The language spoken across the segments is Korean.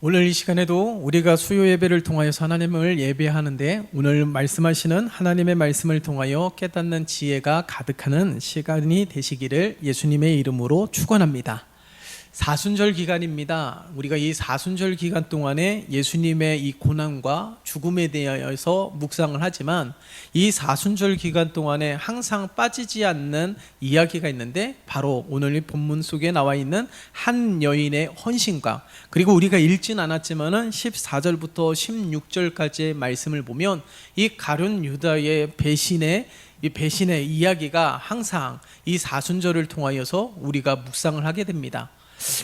오늘 이 시간에도 우리가 수요 예배를 통하여서 하나님을 예배하는데 오늘 말씀하시는 하나님의 말씀을 통하여 깨닫는 지혜가 가득하는 시간이 되시기를 예수님의 이름으로 축원합니다. 사순절 기간입니다. 우리가 이 사순절 기간 동안에 예수님의 이 고난과 죽음에 대하여서 묵상을 하지만 이 사순절 기간 동안에 항상 빠지지 않는 이야기가 있는데 바로 오늘 이 본문 속에 나와 있는 한 여인의 헌신과 그리고 우리가 읽진 않았지만은 14절부터 16절까지의 말씀을 보면 이 가룟 유다의 배신의 이야기가 항상 이 사순절을 통하여서 우리가 묵상을 하게 됩니다.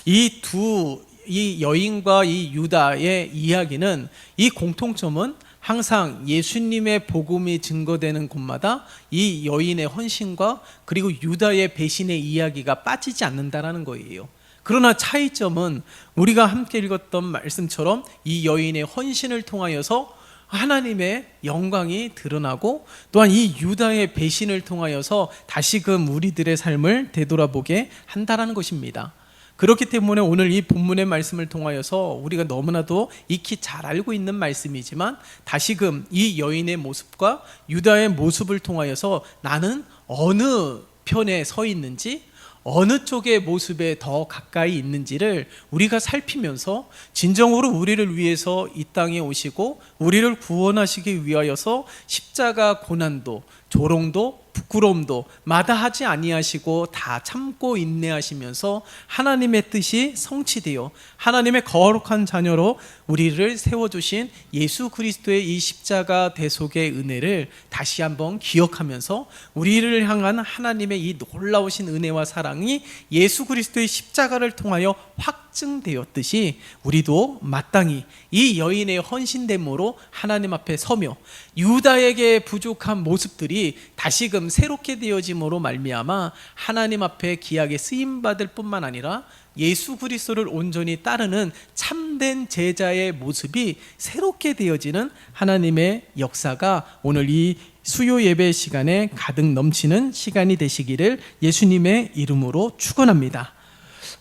이 여인과 이 유다의 이야기는 이 공통점은 항상 예수님의 복음이 증거되는 곳마다 이 여인의 헌신과 그리고 유다의 배신의 이야기가 빠지지 않는다라는 거예요. 그러나 차이점은 우리가 함께 읽었던 말씀처럼 이 여인의 헌신을 통하여서 하나님의 영광이 드러나고 또한 이 유다의 배신을 통하여서 다시금 우리들의 삶을 되돌아보게 한다라는 것입니다. 그렇기 때문에 오늘 이 본문의 말씀을 통하여서 우리가 너무나도 익히 잘 알고 있는 말씀이지만 다시금 이 여인의 모습과 유다의 모습을 통하여서 나는 어느 편에 서 있는지 어느 쪽의 모습에 더 가까이 있는지를 우리가 살피면서 진정으로 우리를 위해서 이 땅에 오시고 우리를 구원하시기 위하여서 십자가 고난도 조롱도 부끄러움도 마다하지 아니하시고 다 참고 인내하시면서 하나님의 뜻이 성취되어 하나님의 거룩한 자녀로 우리를 세워주신 예수 그리스도의 이 십자가 대속의 은혜를 다시 한번 기억하면서 우리를 향한 하나님의 이 놀라우신 은혜와 사랑이 예수 그리스도의 십자가를 통하여 확증되었듯이 우리도 마땅히 이 여인의 헌신됨으로 하나님 앞에 서며 유다에게 부족한 모습들이 다시금 새롭게 되어짐으로 말미암아 하나님 앞에 귀하게 쓰임받을 뿐만 아니라 예수 그리스도를 온전히 따르는 참된 제자의 모습이 새롭게 되어지는 하나님의 역사가 오늘 이 수요 예배 시간에 가득 넘치는 시간이 되시기를 예수님의 이름으로 축원합니다.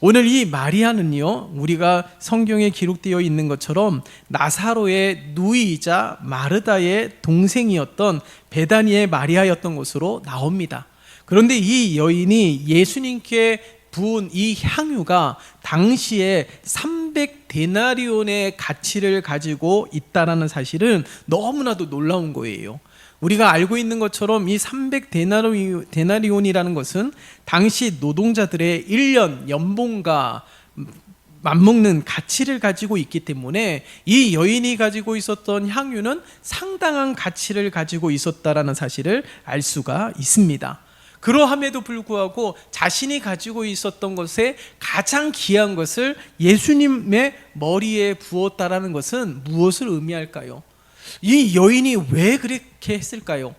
오늘 이 마리아는요, 우리가 성경에 기록되어 있는 것처럼 나사로의 누이이자 마르다의 동생이었던 베다니의 마리아였던 것으로 나옵니다. 그런데 이 여인이 예수님께 부은 이 향유가 당시에 300데나리온의 가치를 가지고 있다라는 사실은 너무나도 놀라운 거예요. 우리가 알고 있는 것처럼 이 300데나리온이라는 것은 당시 노동자들의 1년 연봉과 맞먹는 가치를 가지고 있기 때문에 이 여인이 가지고 있었던 향유는 상당한 가치를 가지고 있었다라는 사실을 알 수가 있습니다. 그러함에도 불구하고 자신이 가지고 있었던 것에 가장 귀한 것을 예수님의 머리에 부었다라는 것은 무엇을 의미할까요? 이 여인이 왜 그렇게 했을까요?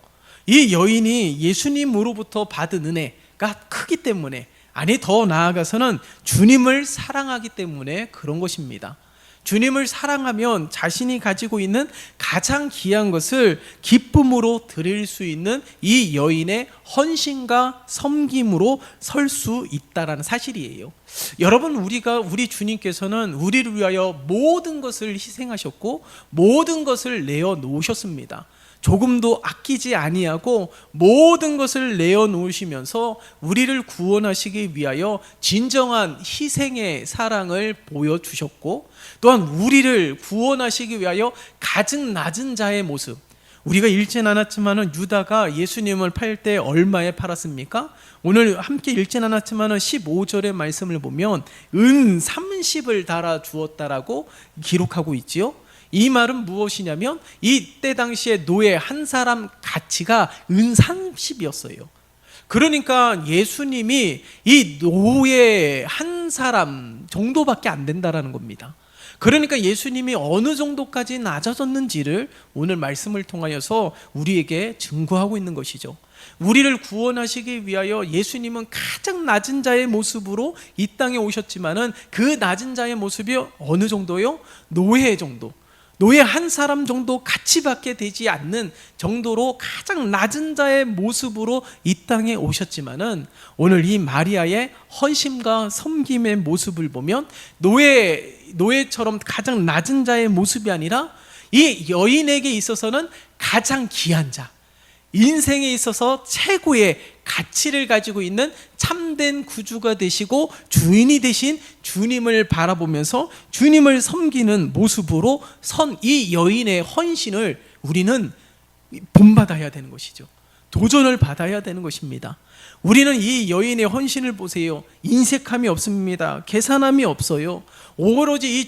이 여인이 예수님으로부터 받은 은혜가 크기 때문에, 아니 더 나아가서는 주님을 사랑하기 때문에 그런 것입니다. 주님을 사랑하면 자신이 가지고 있는 가장 귀한 것을 기쁨으로 드릴 수 있는 이 여인의 헌신과 섬김으로 설 수 있다라는 사실이에요. 여러분, 우리 주님께서는 우리를 위하여 모든 것을 희생하셨고 모든 것을 내어 놓으셨습니다. 조금도 아끼지 아니하고 모든 것을 내어놓으시면서 우리를 구원하시기 위하여 진정한 희생의 사랑을 보여주셨고 또한 우리를 구원하시기 위하여 가장 낮은 자의 모습, 우리가 읽진 않았지만 유다가 예수님을 팔 때 얼마에 팔았습니까? 오늘 함께 읽진 않았지만 15절의 말씀을 보면 은 30을 달아 주었다라고 기록하고 있지요. 이 말은 무엇이냐면 이때 당시에 노예 한 사람 가치가 은 30이었어요. 그러니까 예수님이 이 노예 한 사람 정도밖에 안 된다라는 겁니다. 그러니까 예수님이 어느 정도까지 낮아졌는지를 오늘 말씀을 통하여서 우리에게 증거하고 있는 것이죠. 우리를 구원하시기 위하여 예수님은 가장 낮은 자의 모습으로 이 땅에 오셨지만은 그 낮은 자의 모습이 어느 정도요? 노예 정도. 노예 한 사람 정도 가치밖에 되지 않는 정도로 가장 낮은 자의 모습으로 이 땅에 오셨지만은 오늘 이 마리아의 헌신과 섬김의 모습을 보면 노예 노예처럼 가장 낮은 자의 모습이 아니라 이 여인에게 있어서는 가장 귀한 자, 인생에 있어서 최고의 가치를 가지고 있는 참된 구주가 되시고 주인이 되신 주님을 바라보면서 주님을 섬기는 모습으로 선 이 여인의 헌신을 우리는 본받아야 되는 것이죠. 도전을 받아야 되는 것입니다. 우리는 이 여인의 헌신을 보세요. 인색함이 없습니다. 계산함이 없어요. 오로지 이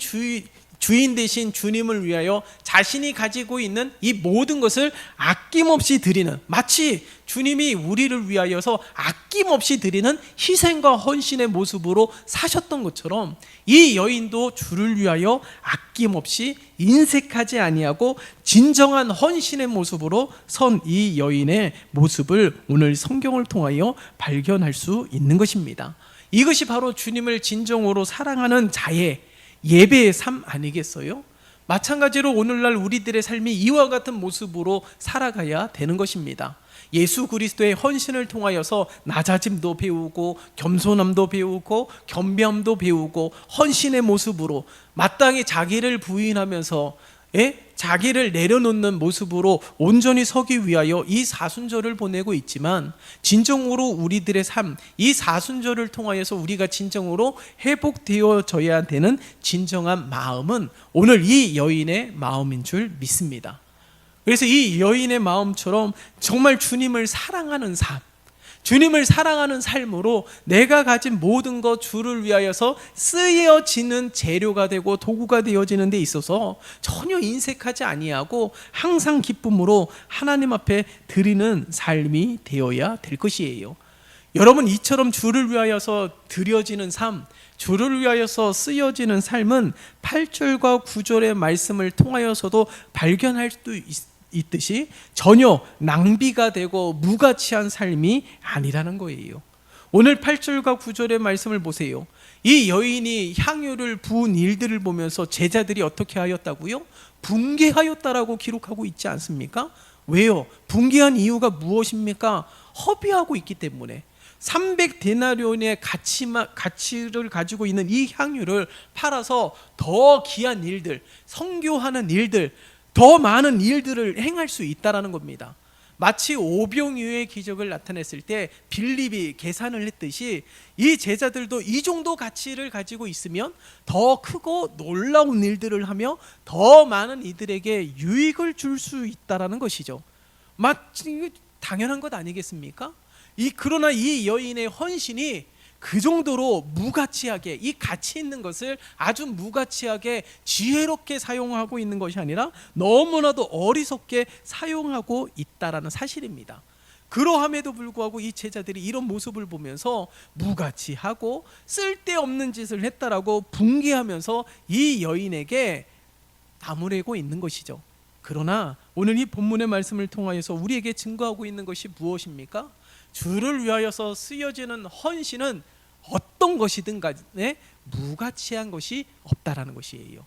주인 대신 주님을 위하여 자신이 가지고 있는 이 모든 것을 아낌없이 드리는, 마치 주님이 우리를 위하여서 아낌없이 드리는 희생과 헌신의 모습으로 사셨던 것처럼 이 여인도 주를 위하여 아낌없이 인색하지 아니하고 진정한 헌신의 모습으로 선 이 여인의 모습을 오늘 성경을 통하여 발견할 수 있는 것입니다. 이것이 바로 주님을 진정으로 사랑하는 자의 예배의 삶 아니겠어요? 마찬가지로 오늘날 우리들의 삶이 이와 같은 모습으로 살아가야 되는 것입니다. 예수 그리스도의 헌신을 통하여서 낮아짐도 배우고 겸손함도 배우고 겸비함도 배우고 헌신의 모습으로 마땅히 자기를 부인하면서 자기를 내려놓는 모습으로 온전히 서기 위하여 이 사순절을 보내고 있지만, 진정으로 우리들의 삶, 이 사순절을 통하여서 우리가 진정으로 회복되어져야 되는 진정한 마음은 오늘 이 여인의 마음인 줄 믿습니다. 그래서 이 여인의 마음처럼 정말 주님을 사랑하는 삶, 주님을 사랑하는 삶으로 내가 가진 모든 것 주를 위하여서 쓰여지는 재료가 되고 도구가 되어지는 데 있어서 전혀 인색하지 아니하고 항상 기쁨으로 하나님 앞에 드리는 삶이 되어야 될 것이에요. 여러분, 이처럼 주를 위하여서 드려지는 삶, 주를 위하여서 쓰여지는 삶은 8절과 9절의 말씀을 통하여서도 발견할 수 있듯이 전혀 낭비가 되고 무가치한 삶이 아니라는 거예요. 오늘 8절과 9절의 말씀을 보세요. 이 여인이 향유를 부은 일들을 보면서 제자들이 어떻게 하였다고요? 붕괴하였다라고 기록하고 있지 않습니까? 왜요? 붕괴한 이유가 무엇입니까? 허비하고 있기 때문에. 300데나리온의 가치를 가지고 있는 이 향유를 팔아서 더 귀한 일들, 선교하는 일들, 더 많은 일들을 행할 수 있다라는 겁니다. 마치 오병이어의 기적을 나타냈을 때 빌립이 계산을 했듯이 이 제자들도 이 정도 가치를 가지고 있으면 더 크고 놀라운 일들을 하며 더 많은 이들에게 유익을 줄 수 있다라는 것이죠. 마치 당연한 것 아니겠습니까? 그러나 이 여인의 헌신이 그 정도로 무가치하게, 이 가치 있는 것을 아주 무가치하게 지혜롭게 사용하고 있는 것이 아니라 너무나도 어리석게 사용하고 있다라는 사실입니다. 그러함에도 불구하고 이 제자들이 이런 모습을 보면서 무가치하고 쓸데없는 짓을 했다라고 붕괴하면서 이 여인에게 나무래고 있는 것이죠. 그러나 오늘 이 본문의 말씀을 통하여서 우리에게 증거하고 있는 것이 무엇입니까? 주를 위하여서 쓰여지는 헌신은 어떤 것이든 간에 무가치한 것이 없다라는 것이에요.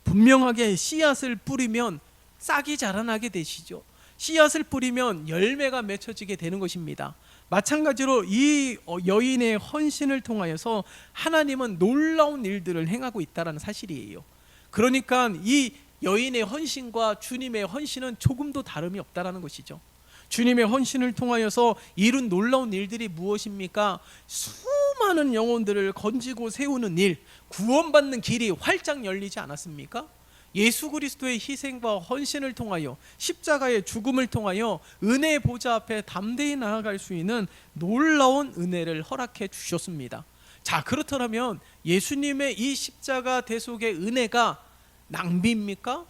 분명하게 씨앗을 뿌리면 싹이 자라나게 되시죠. 씨앗을 뿌리면 열매가 맺혀지게 되는 것입니다. 마찬가지로 이 여인의 헌신을 통하여서 하나님은 놀라운 일들을 행하고 있다는 사실이에요. 그러니까 이 여인의 헌신과 주님의 헌신은 조금도 다름이 없다는 것이죠. 주님의 헌신을 통하여서 이룬 놀라운 일들이 무엇입니까? 수많은 영혼들을 건지고 세우는 일, 구원받는 길이 활짝 열리지 않았습니까? 예수 그리스도의 희생과 헌신을 통하여, 십자가의 죽음을 통하여 은혜의 보좌 앞에 담대히 나아갈 수 있는 놀라운 은혜를 허락해 주셨습니다. 자, 그렇다면 예수님의 이 십자가 대속의 은혜가 낭비입니까?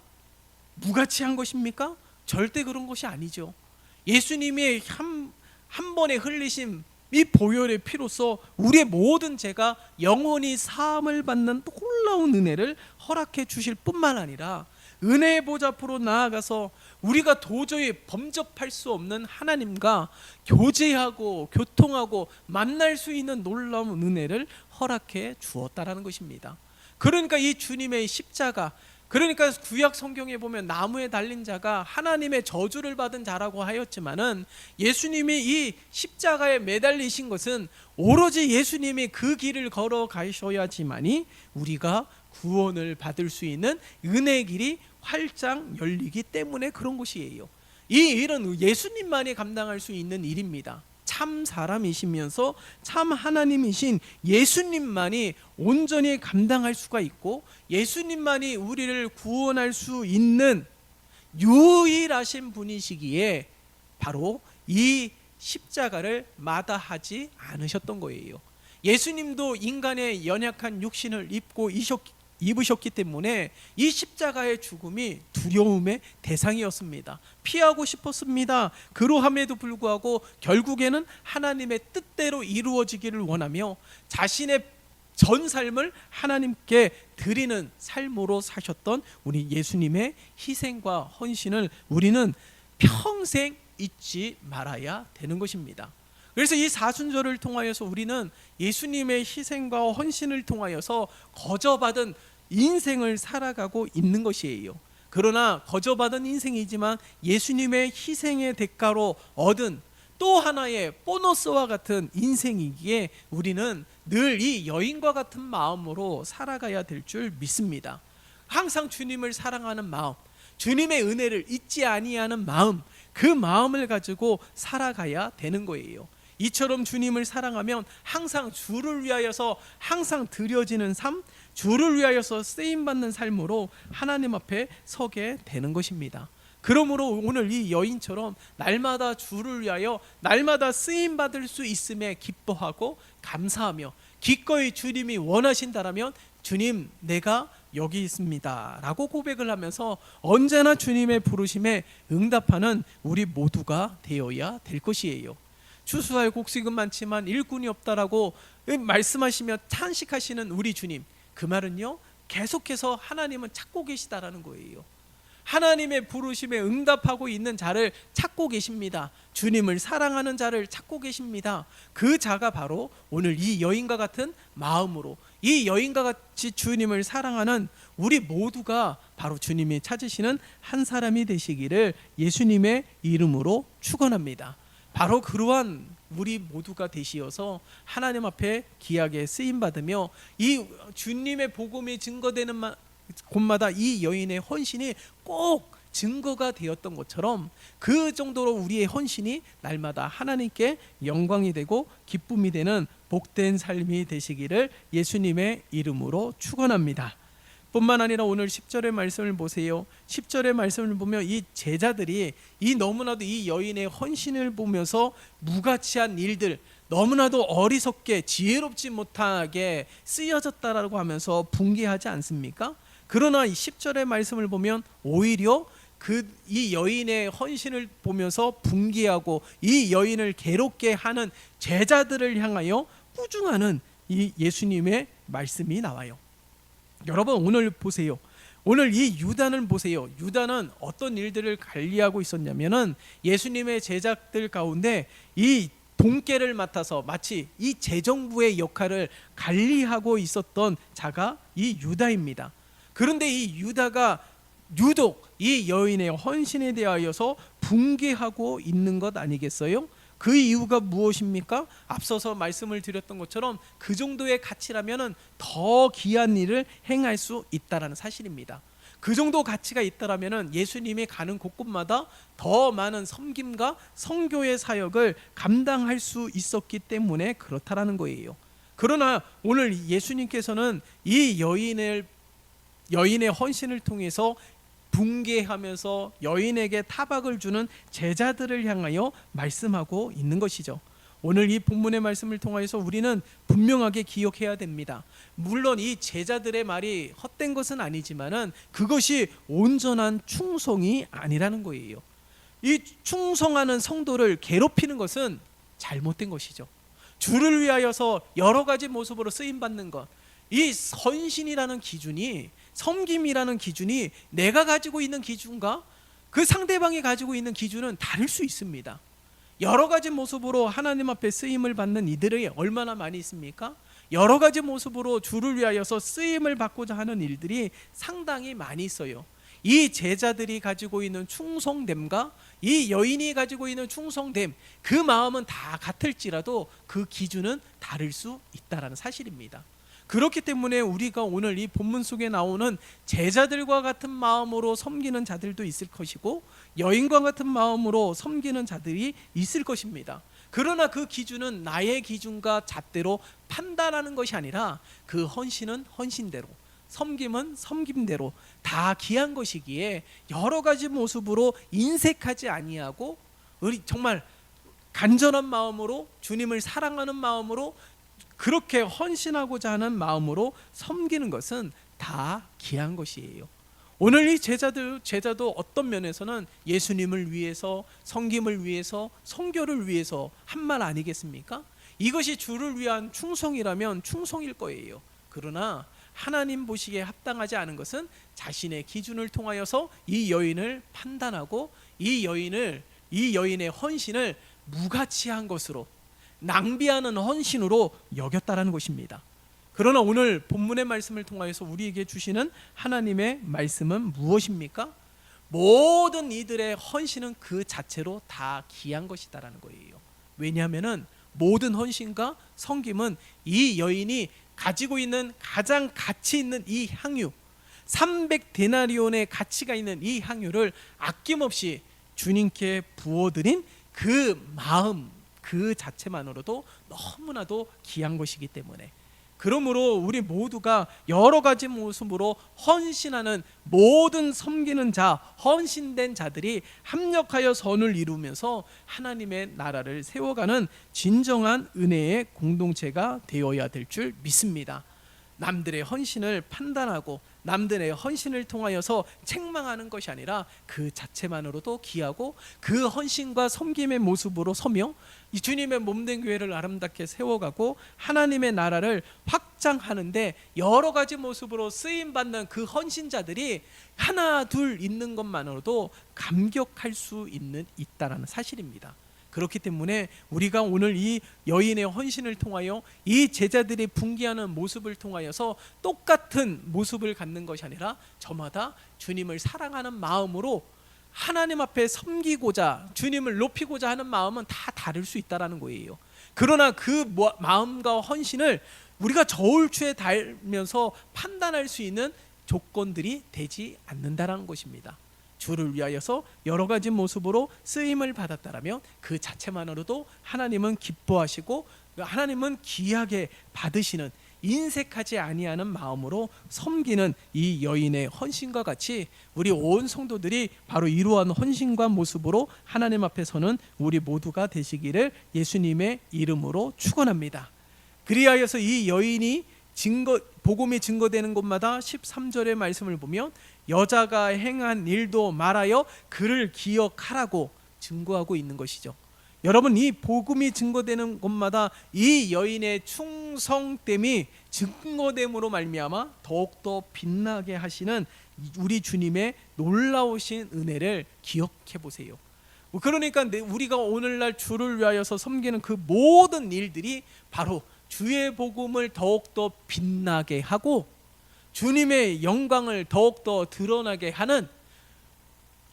무가치한 것입니까? 절대 그런 것이 아니죠. 예수님이 한 번에 흘리신 이 보혈의 피로써 우리의 모든 죄가 영원히 사함을 받는 놀라운 은혜를 허락해 주실 뿐만 아니라 은혜의 보좌 앞으로 나아가서 우리가 도저히 범접할 수 없는 하나님과 교제하고 교통하고 만날 수 있는 놀라운 은혜를 허락해 주었다라는 것입니다. 그러니까 이 주님의 십자가, 그러니까 구약 성경에 보면 나무에 달린 자가 하나님의 저주를 받은 자라고 하였지만은 예수님이 이 십자가에 매달리신 것은 오로지 예수님이 그 길을 걸어가셔야지만이 우리가 구원을 받을 수 있는 은혜의 길이 활짝 열리기 때문에 그런 것이에요. 이 일은 예수님만이 감당할 수 있는 일입니다. 참 사람이시면서 참 하나님이신 예수님만이 온전히 감당할 수가 있고, 예수님만이 우리를 구원할 수 있는 유일하신 분이시기에 바로 이 십자가를 마다하지 않으셨던 거예요. 예수님도 인간의 연약한 육신을 입으셨기 때문에 이 십자가의 죽음이 두려움의 대상이었습니다. 피하고 싶었습니다. 그러함에도 불구하고 결국에는 하나님의 뜻대로 이루어지기를 원하며 자신의 전 삶을 하나님께 드리는 삶으로 사셨던 우리 예수님의 희생과 헌신을 우리는 평생 잊지 말아야 되는 것입니다. 그래서 이 사순절을 통하여서 우리는 예수님의 희생과 헌신을 통하여서 거저받은 인생을 살아가고 있는 것이에요. 그러나 거저받은 인생이지만 예수님의 희생의 대가로 얻은 또 하나의 보너스와 같은 인생이기에 우리는 늘 이 여인과 같은 마음으로 살아가야 될 줄 믿습니다. 항상 주님을 사랑하는 마음, 주님의 은혜를 잊지 아니하는 마음, 그 마음을 가지고 살아가야 되는 거예요. 이처럼 주님을 사랑하면 항상 주를 위하여서 항상 드려지는 삶, 주를 위하여서 쓰임받는 삶으로 하나님 앞에 서게 되는 것입니다. 그러므로 오늘 이 여인처럼 날마다 주를 위하여 날마다 쓰임받을 수 있음에 기뻐하고 감사하며 기꺼이 주님이 원하신다라면 주님 내가 여기 있습니다 라고 고백을 하면서 언제나 주님의 부르심에 응답하는 우리 모두가 되어야 될 것이에요. 추수할 곡식은 많지만 일꾼이 없다라고 말씀하시며 탄식하시는 우리 주님, 그 말은요 계속해서 하나님은 찾고 계시다라는 거예요. 하나님의 부르심에 응답하고 있는 자를 찾고 계십니다. 주님을 사랑하는 자를 찾고 계십니다. 그 자가 바로 오늘 이 여인과 같은 마음으로 이 여인과 같이 주님을 사랑하는 우리 모두가 바로 주님이 찾으시는 한 사람이 되시기를 예수님의 이름으로 축원합니다. 바로 그러한 우리 모두가 되시어서 하나님 앞에 귀하게 쓰임받으며 이 주님의 복음이 증거되는 곳마다 이 여인의 헌신이 꼭 증거가 되었던 것처럼 그 정도로 우리의 헌신이 날마다 하나님께 영광이 되고 기쁨이 되는 복된 삶이 되시기를 예수님의 이름으로 축원합니다. 뿐만 아니라 오늘 10절의 말씀을 보세요. 10절의 말씀을 보면 이 제자들이 이 너무나도 이 여인의 헌신을 보면서 무가치한 일들, 너무나도 어리석게 지혜롭지 못하게 쓰여졌다라고 하면서 붕괴하지 않습니까? 그러나 이 10절의 말씀을 보면 오히려 이 여인의 헌신을 보면서 붕괴하고 이 여인을 괴롭게 하는 제자들을 향하여 꾸중하는 이 예수님의 말씀이 나와요. 여러분 오늘 보세요. 오늘 이 유다는 보세요. 유다는 어떤 일들을 관리하고 있었냐면은 예수님의 제자들 가운데 이 돈깨를 맡아서 마치 이 재정부의 역할을 관리하고 있었던 자가 이 유다입니다. 그런데 이 유다가 유독 이 여인의 헌신에 대하여서 붕괴하고 있는 것 아니겠어요? 그 이유가 무엇입니까? 앞서서 말씀을 드렸던 것처럼 그 정도의 가치라면 더 귀한 일을 행할 수 있다는 사실입니다. 그 정도 가치가 있다면 예수님이 가는 곳곳마다 더 많은 섬김과 선교의 사역을 감당할 수 있었기 때문에 그렇다라는 거예요. 그러나 오늘 예수님께서는 이 여인의 헌신을 통해서 붕괴하면서 여인에게 타박을 주는 제자들을 향하여 말씀하고 있는 것이죠. 오늘 이 본문의 말씀을 통해서 우리는 분명하게 기억해야 됩니다. 물론 이 제자들의 말이 헛된 것은 아니지만은 그것이 온전한 충성이 아니라는 거예요. 이 충성하는 성도를 괴롭히는 것은 잘못된 것이죠. 주를 위하여서 여러 가지 모습으로 쓰임 받는 것, 이 헌신이라는 기준이, 섬김이라는 기준이 내가 가지고 있는 기준과 그 상대방이 가지고 있는 기준은 다를 수 있습니다. 여러 가지 모습으로 하나님 앞에 쓰임을 받는 이들이 얼마나 많이 있습니까? 여러 가지 모습으로 주를 위하여서 쓰임을 받고자 하는 일들이 상당히 많이 있어요. 이 제자들이 가지고 있는 충성됨과 이 여인이 가지고 있는 충성됨, 그 마음은 다 같을지라도 그 기준은 다를 수 있다는 사실입니다. 그렇기 때문에 우리가 오늘 이 본문 속에 나오는 제자들과 같은 마음으로 섬기는 자들도 있을 것이고 여인과 같은 마음으로 섬기는 자들이 있을 것입니다. 그러나 그 기준은 나의 기준과 잣대로 판단하는 것이 아니라 그 헌신은 헌신대로, 섬김은 섬김대로 다 귀한 것이기에 여러 가지 모습으로 인색하지 아니하고 우리 정말 간절한 마음으로 주님을 사랑하는 마음으로 그렇게 헌신하고자 하는 마음으로 섬기는 것은 다 귀한 것이에요. 오늘 이 제자도 어떤 면에서는 예수님을 위해서, 섬김을 위해서, 선교를 위해서 한 말 아니겠습니까? 이것이 주를 위한 충성이라면 충성일 거예요. 그러나 하나님 보시기에 합당하지 않은 것은 자신의 기준을 통하여서 이 여인을 판단하고 이 여인의 헌신을 무가치한 것으로, 낭비하는 헌신으로 여겼다라는 것입니다. 그러나 오늘 본문의 말씀을 통하여서 우리에게 주시는 하나님의 말씀은 무엇입니까? 모든 이들의 헌신은 그 자체로 다 귀한 것이다라는 거예요. 왜냐하면 모든 헌신과 섬김은 이 여인이 가지고 있는 가장 가치 있는 이 향유, 300데나리온의 가치가 있는 이 향유를 아낌없이 주님께 부어드린 그 마음, 그 자체만으로도 너무나도 귀한 것이기 때문에, 그러므로 우리 모두가 여러 가지 모습으로 헌신하는 모든 섬기는 자, 헌신된 자들이 합력하여 선을 이루면서 하나님의 나라를 세워가는 진정한 은혜의 공동체가 되어야 될 줄 믿습니다. 남들의 헌신을 판단하고 남들의 헌신을 통하여서 책망하는 것이 아니라 그 자체만으로도 귀하고 그 헌신과 섬김의 모습으로 서며 이 주님의 몸된 교회를 아름답게 세워가고 하나님의 나라를 확장하는데 여러 가지 모습으로 쓰임받는 그 헌신자들이 하나 둘 있는 것만으로도 감격할 수 있다라는 사실입니다. 그렇기 때문에 우리가 오늘 이 여인의 헌신을 통하여 이 제자들이 분기하는 모습을 통하여서 똑같은 모습을 갖는 것이 아니라 저마다 주님을 사랑하는 마음으로 하나님 앞에 섬기고자 주님을 높이고자 하는 마음은 다 다를 수 있다는 거예요. 그러나 그 마음과 헌신을 우리가 저울추에 달면서 판단할 수 있는 조건들이 되지 않는다는 것입니다. 주를 위하여서 여러 가지 모습으로 쓰임을 받았다라면 그 자체만으로도 하나님은 기뻐하시고 하나님은 귀하게 받으시는, 인색하지 아니하는 마음으로 섬기는 이 여인의 헌신과 같이 우리 온 성도들이 바로 이러한 헌신과 모습으로 하나님 앞에 서는 우리 모두가 되시기를 예수님의 이름으로 축원합니다. 그리하여서 이 여인이 복음이 증거되는 곳마다 13절의 말씀을 보면 여자가 행한 일도 말하여 그를 기억하라고 증거하고 있는 것이죠. 여러분, 이 복음이 증거되는 곳마다 이 여인의 충성됨이 증거됨으로 말미암아 더욱더 빛나게 하시는 우리 주님의 놀라우신 은혜를 기억해 보세요. 그러니까 우리가 오늘날 주를 위하여서 섬기는 그 모든 일들이 바로 주의 복음을 더욱더 빛나게 하고 주님의 영광을 더욱더 드러나게 하는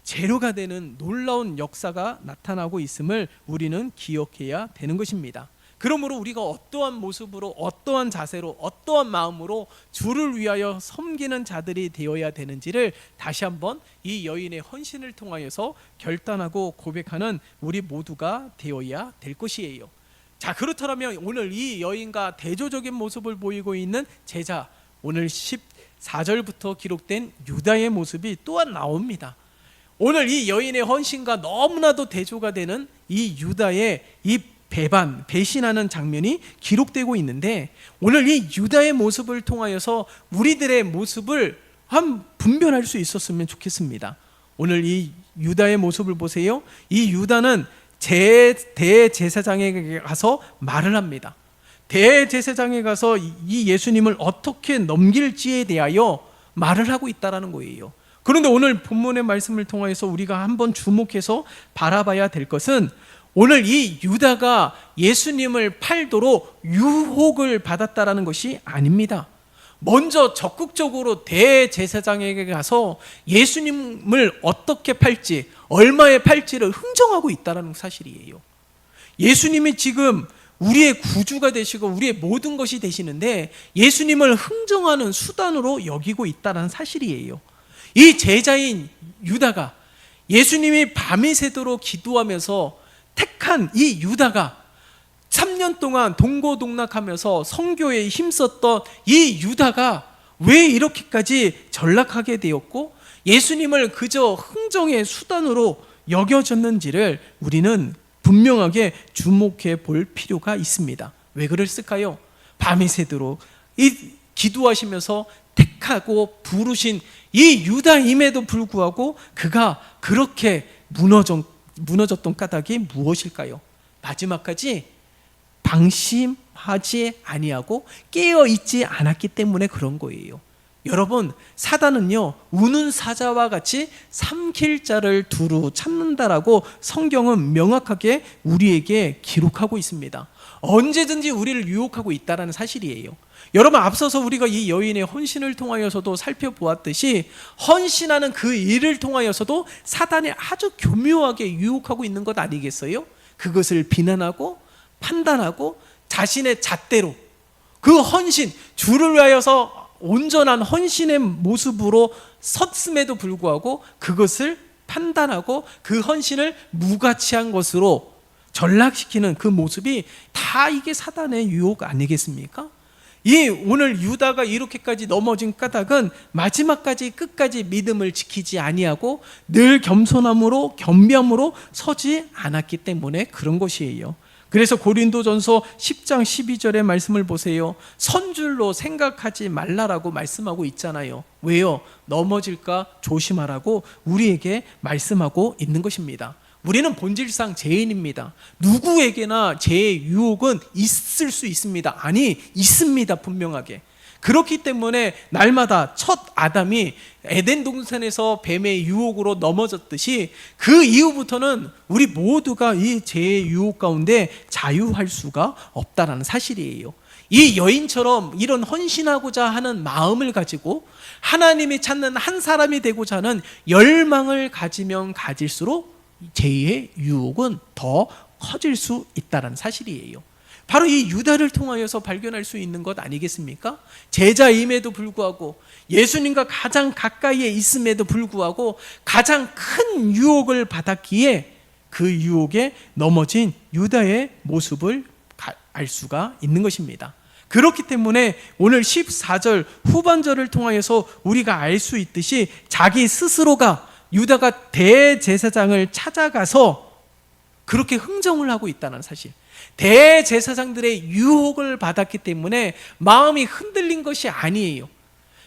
재료가 되는 놀라운 역사가 나타나고 있음을 우리는 기억해야 되는 것입니다. 그러므로 우리가 어떠한 모습으로, 어떠한 자세로, 어떠한 마음으로 주를 위하여 섬기는 자들이 되어야 되는지를 다시 한번 이 여인의 헌신을 통하여서 결단하고 고백하는 우리 모두가 되어야 될 것이에요. 자, 그렇다면 오늘 이 여인과 대조적인 모습을 보이고 있는 제자, 오늘 14절부터 기록된 유다의 모습이 또한 나옵니다. 오늘 이 여인의 헌신과 너무나도 대조가 되는 이 유다의 이 배신하는 장면이 기록되고 있는데, 오늘 이 유다의 모습을 통하여서 우리들의 모습을 분별할 수 있었으면 좋겠습니다. 오늘 이 유다의 모습을 보세요. 이 유다는 대제사장에게 가서 말을 합니다. 대제사장에 가서 이 예수님을 어떻게 넘길지에 대하여 말을 하고 있다라는 거예요. 그런데 오늘 본문의 말씀을 통해서 우리가 한번 주목해서 바라봐야 될 것은 오늘 이 유다가 예수님을 팔도록 유혹을 받았다라는 것이 아닙니다. 먼저 적극적으로 대제사장에게 가서 예수님을 어떻게 팔지, 얼마에 팔지를 흥정하고 있다는 사실이에요. 예수님이 지금 우리의 구주가 되시고 우리의 모든 것이 되시는데 예수님을 흥정하는 수단으로 여기고 있다는 사실이에요. 이 제자인 유다가 예수님이 밤이 새도록 기도하면서 택한 이 유다가 3년 동안 동고동락하면서 선교에 힘썼던 이 유다가 왜 이렇게까지 전락하게 되었고 예수님을 그저 흥정의 수단으로 여겨졌는지를 우리는 분명하게 주목해 볼 필요가 있습니다. 왜 그랬을까요? 밤이 새도록 기도하시면서 택하고 부르신 이 유다임에도 불구하고 그가 그렇게 무너졌던 까닭이 무엇일까요? 마지막까지 방심하지 아니하고 깨어있지 않았기 때문에 그런 거예요. 여러분, 사단은요 우는 사자와 같이 삼킬 자를 두루 찾는다라고 성경은 명확하게 우리에게 기록하고 있습니다. 언제든지 우리를 유혹하고 있다는 사실이에요. 여러분, 앞서서 우리가 이 여인의 헌신을 통하여서도 살펴보았듯이 헌신하는 그 일을 통하여서도 사단이 아주 교묘하게 유혹하고 있는 것 아니겠어요? 그것을 비난하고 판단하고 자신의 잣대로 그 헌신, 주를 위하여서 온전한 헌신의 모습으로 섰음에도 불구하고 그것을 판단하고 그 헌신을 무가치한 것으로 전락시키는 그 모습이 다 이게 사단의 유혹 아니겠습니까? 이 오늘 유다가 이렇게까지 넘어진 까닭은 마지막까지 끝까지 믿음을 지키지 아니하고 늘 겸손함으로 겸비함으로 서지 않았기 때문에 그런 것이에요. 그래서 고린도전서 10장 12절의 말씀을 보세요. 선줄로 생각하지 말라라고 말씀하고 있잖아요. 왜요? 넘어질까 조심하라고 우리에게 말씀하고 있는 것입니다. 우리는 본질상 죄인입니다. 누구에게나 죄의 유혹은 있을 수 있습니다. 아니, 있습니다. 분명하게. 그렇기 때문에 날마다 첫 아담이 에덴 동산에서 뱀의 유혹으로 넘어졌듯이 그 이후부터는 우리 모두가 이 죄의 유혹 가운데 자유할 수가 없다는 사실이에요. 이 여인처럼 이런 헌신하고자 하는 마음을 가지고 하나님이 찾는 한 사람이 되고자 하는 열망을 가지면 가질수록 죄의 유혹은 더 커질 수 있다는 사실이에요. 바로 이 유다를 통하여서 발견할 수 있는 것 아니겠습니까? 제자임에도 불구하고 예수님과 가장 가까이에 있음에도 불구하고 가장 큰 유혹을 받았기에 그 유혹에 넘어진 유다의 모습을 알 수가 있는 것입니다. 그렇기 때문에 오늘 14절 후반절을 통하여서 우리가 알 수 있듯이 자기 스스로가 유다가 대제사장을 찾아가서 그렇게 흥정을 하고 있다는 사실, 대제사장들의 유혹을 받았기 때문에 마음이 흔들린 것이 아니에요.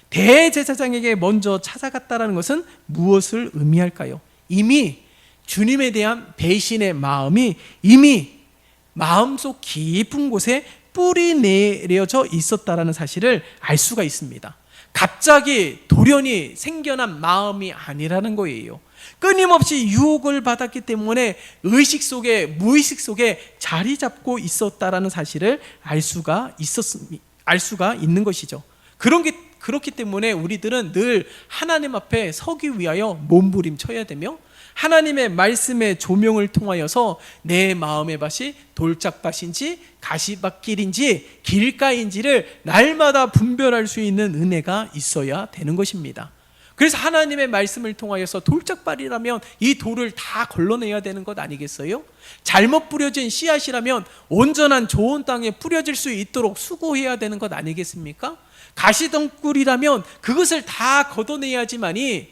대제사장에게 먼저 찾아갔다는 것은 무엇을 의미할까요? 이미 주님에 대한 배신의 마음이 이미 마음속 깊은 곳에 뿌리 내려져 있었다는 사실을 알 수가 있습니다. 갑자기 돌연히 생겨난 마음이 아니라는 거예요. 끊임없이 유혹을 받았기 때문에 의식 속에 무의식 속에 자리 잡고 있었다라는 사실을 알 수가 있는 것이죠. 그렇기 때문에 우리들은 늘 하나님 앞에 서기 위하여 몸부림쳐야 되며 하나님의 말씀의 조명을 통하여서 내 마음의 밭이 돌짝밭인지 가시밭길인지 길가인지를 날마다 분별할 수 있는 은혜가 있어야 되는 것입니다. 그래서 하나님의 말씀을 통하여서 돌짝밭이라면 이 돌을 다 걸러내야 되는 것 아니겠어요? 잘못 뿌려진 씨앗이라면 온전한 좋은 땅에 뿌려질 수 있도록 수고해야 되는 것 아니겠습니까? 가시덩굴이라면 그것을 다 걷어내야지만이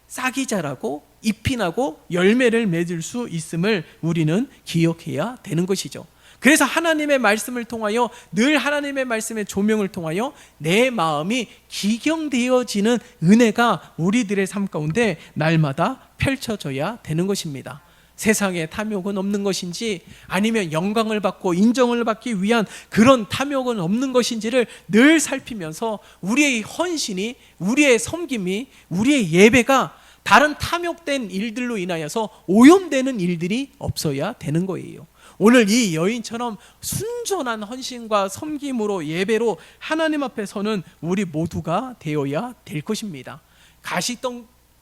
싹이 자라고 잎이 나고 열매를 맺을 수 있음을 우리는 기억해야 되는 것이죠. 그래서 하나님의 말씀을 통하여 늘 하나님의 말씀의 조명을 통하여 내 마음이 기경되어지는 은혜가 우리들의 삶 가운데 날마다 펼쳐져야 되는 것입니다. 세상에 탐욕은 없는 것인지 아니면 영광을 받고 인정을 받기 위한 그런 탐욕은 없는 것인지를 늘 살피면서 우리의 헌신이, 우리의 섬김이, 우리의 예배가 다른 탐욕된 일들로 인하여서 오염되는 일들이 없어야 되는 거예요. 오늘 이 여인처럼 순전한 헌신과 섬김으로 예배로 하나님 앞에 서는 우리 모두가 되어야 될 것입니다.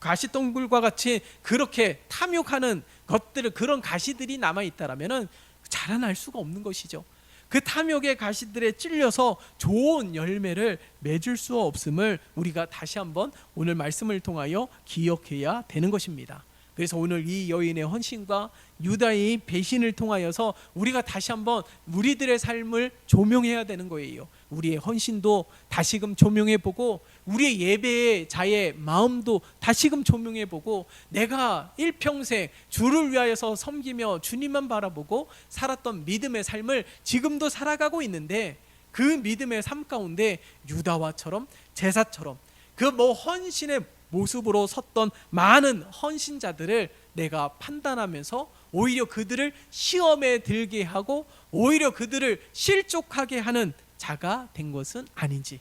가시덩굴과 같이 그렇게 탐욕하는 것들을, 그런 가시들이 남아있다라면 자라날 수가 없는 것이죠. 그 탐욕의 가시들에 찔려서 좋은 열매를 맺을 수 없음을 우리가 다시 한번 오늘 말씀을 통하여 기억해야 되는 것입니다. 그래서 오늘 이 여인의 헌신과 유다의 배신을 통하여서 우리가 다시 한번 우리들의 삶을 조명해야 되는 거예요. 우리의 헌신도 다시금 조명해보고 우리의 예배의 자의 마음도 다시금 조명해보고 내가 일평생 주를 위하여서 섬기며 주님만 바라보고 살았던 믿음의 삶을 지금도 살아가고 있는데 그 믿음의 삶 가운데 유다와처럼 제사처럼 그 헌신의 모습으로 섰던 많은 헌신자들을 내가 판단하면서 오히려 그들을 시험에 들게 하고 오히려 그들을 실족하게 하는 자가 된 것은 아닌지,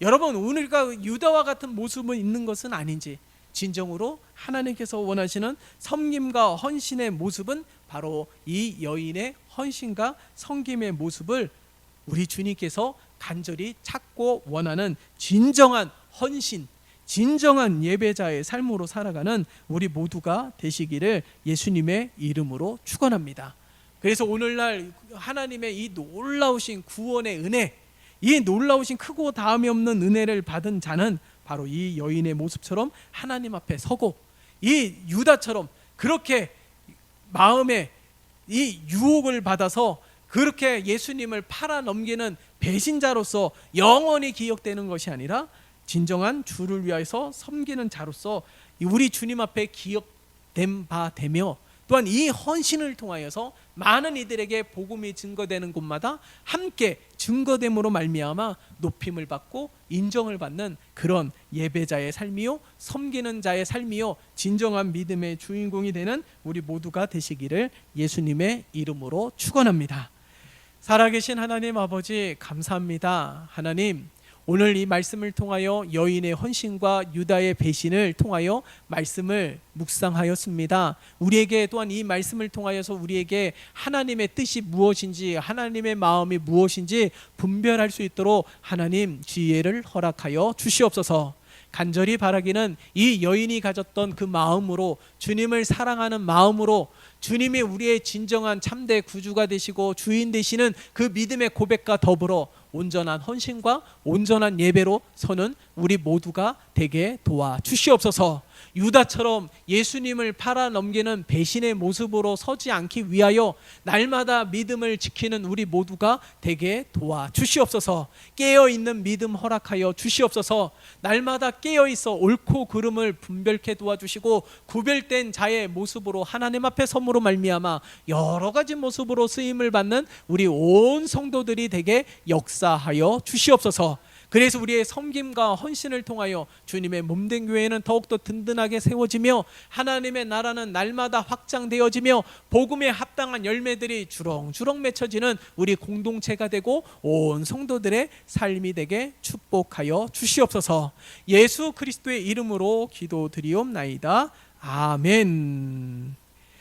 여러분 우리가 유다와 같은 모습은 있는 것은 아닌지, 진정으로 하나님께서 원하시는 섬김과 헌신의 모습은 바로 이 여인의 헌신과 섬김의 모습을 우리 주님께서 간절히 찾고 원하는 진정한 헌신, 진정한 예배자의 삶으로 살아가는 우리 모두가 되시기를 예수님의 이름으로 축원합니다. 그래서 오늘날 하나님의 이 놀라우신 구원의 은혜, 이 놀라우신 크고 다함이 없는 은혜를 받은 자는 바로 이 여인의 모습처럼 하나님 앞에 서고 이 유다처럼 그렇게 마음에 이 유혹을 받아서 그렇게 예수님을 팔아넘기는 배신자로서 영원히 기억되는 것이 아니라 진정한 주를 위하여서 섬기는 자로서 우리 주님 앞에 기억된 바 되며 또한 이 헌신을 통하여서 많은 이들에게 복음이 증거되는 곳마다 함께 증거됨으로 말미암아 높임을 받고 인정을 받는 그런 예배자의 삶이요 섬기는 자의 삶이요 진정한 믿음의 주인공이 되는 우리 모두가 되시기를 예수님의 이름으로 축원합니다. 살아계신 하나님 아버지 감사합니다. 하나님, 오늘 이 말씀을 통하여 여인의 헌신과 유다의 배신을 통하여 말씀을 묵상하였습니다. 우리에게 또한 이 말씀을 통하여서 우리에게 하나님의 뜻이 무엇인지 하나님의 마음이 무엇인지 분별할 수 있도록 하나님 지혜를 허락하여 주시옵소서. 간절히 바라기는 이 여인이 가졌던 그 마음으로 주님을 사랑하는 마음으로 주님이 우리의 진정한 참대 구주가 되시고 주인 되시는 그 믿음의 고백과 더불어 온전한 헌신과 온전한 예배로 서는 우리 모두가 되게 도와주시옵소서. 유다처럼 예수님을 팔아넘기는 배신의 모습으로 서지 않기 위하여 날마다 믿음을 지키는 우리 모두가 되게 도와주시옵소서. 깨어있는 믿음 허락하여 주시옵소서. 날마다 깨어있어 옳고 그름을 분별케 도와주시고 구별된 자의 모습으로 하나님 앞에 섬으로 말미암아 여러 가지 모습으로 쓰임을 받는 우리 온 성도들이 되게 역사하여 주시옵소서. 그래서 우리의 섬김과 헌신을 통하여 주님의 몸된 교회는 더욱더 든든하게 세워지며 하나님의 나라는 날마다 확장되어지며 복음에 합당한 열매들이 주렁주렁 맺혀지는 우리 공동체가 되고 온 성도들의 삶이 되게 축복하여 주시옵소서. 예수 그리스도의 이름으로 기도드리옵나이다. 아멘.